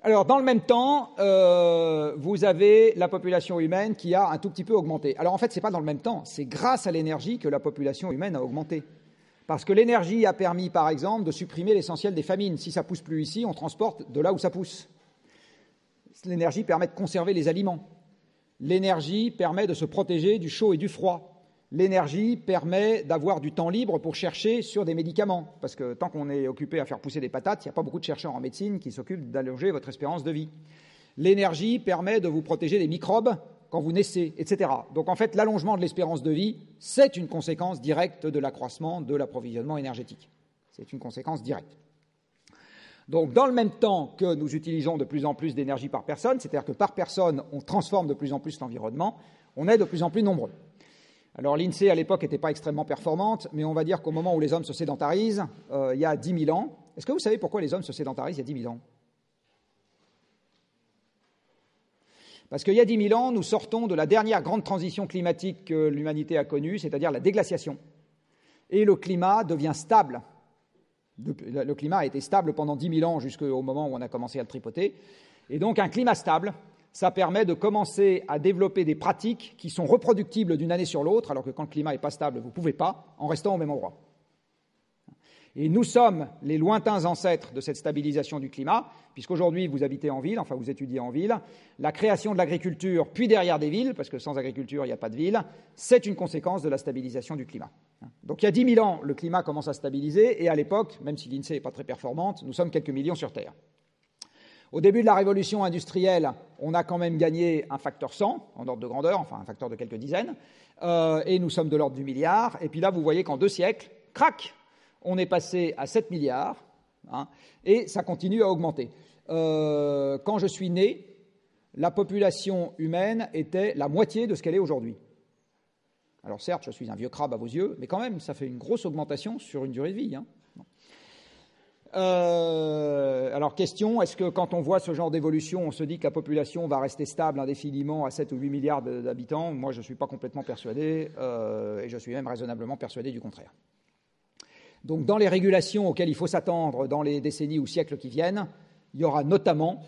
Alors, dans le même temps, vous avez la population humaine qui a un tout petit peu augmenté. Alors, en fait, ce n'est pas dans le même temps, c'est grâce à l'énergie que la population humaine a augmenté. Parce que l'énergie a permis, par exemple, de supprimer l'essentiel des famines. Si ça ne pousse plus ici, on transporte de là où ça pousse. L'énergie permet de conserver les aliments. L'énergie permet de se protéger du chaud et du froid. L'énergie permet d'avoir du temps libre pour chercher sur des médicaments, parce que tant qu'on est occupé à faire pousser des patates, il n'y a pas beaucoup de chercheurs en médecine qui s'occupent d'allonger votre espérance de vie. L'énergie permet de vous protéger des microbes quand vous naissez, etc. Donc en fait, l'allongement de l'espérance de vie, c'est une conséquence directe de l'accroissement de l'approvisionnement énergétique. C'est une conséquence directe. Donc dans le même temps que nous utilisons de plus en plus d'énergie par personne, c'est-à-dire que par personne, on transforme de plus en plus l'environnement, on est de plus en plus nombreux. Alors l'INSEE, à l'époque, n'était pas extrêmement performante, mais on va dire qu'au moment où les hommes se sédentarisent, il y a 10 000 ans, est-ce que vous savez pourquoi les hommes se sédentarisent il y a 10 000 ans? Parce qu'il y a 10 000 ans, nous sortons de la dernière grande transition climatique que l'humanité a connue, c'est-à-dire la déglaciation. Et le climat devient stable. Le climat a été stable pendant 10 000 ans jusqu'au moment où on a commencé à le tripoter. Et donc un climat stable, ça permet de commencer à développer des pratiques qui sont reproductibles d'une année sur l'autre, alors que quand le climat n'est pas stable, vous ne pouvez pas, en restant au même endroit. Et nous sommes les lointains ancêtres de cette stabilisation du climat, puisqu'aujourd'hui vous habitez en ville, enfin vous étudiez en ville. La création de l'agriculture, puis derrière des villes, parce que sans agriculture il n'y a pas de ville, c'est une conséquence de la stabilisation du climat. Donc il y a 10 000 ans, le climat commence à stabiliser, et à l'époque, même si l'INSEE n'est pas très performante, nous sommes quelques millions sur Terre. Au début de la révolution industrielle, on a quand même gagné un facteur 100 en ordre de grandeur, enfin un facteur de quelques dizaines, et nous sommes de l'ordre du milliard. Et puis là, vous voyez qu'en 2 siècles, crac, on est passé à 7 milliards, et ça continue à augmenter. Quand je suis né, la population humaine était la moitié de ce qu'elle est aujourd'hui. Alors certes, je suis un vieux crabe à vos yeux, mais quand même, ça fait une grosse augmentation sur une durée de vie. Alors question, est-ce que quand on voit ce genre d'évolution, on se dit que la population va rester stable indéfiniment à 7 ou 8 milliards d'habitants? Moi, je ne suis pas complètement persuadé, et je suis même raisonnablement persuadé du contraire. Donc dans les régulations auxquelles il faut s'attendre dans les décennies ou siècles qui viennent, il y aura notamment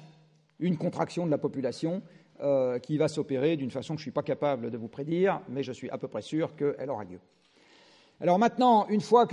une contraction de la population qui va s'opérer d'une façon que je ne suis pas capable de vous prédire, mais je suis à peu près sûr qu'elle aura lieu. Alors maintenant, une fois que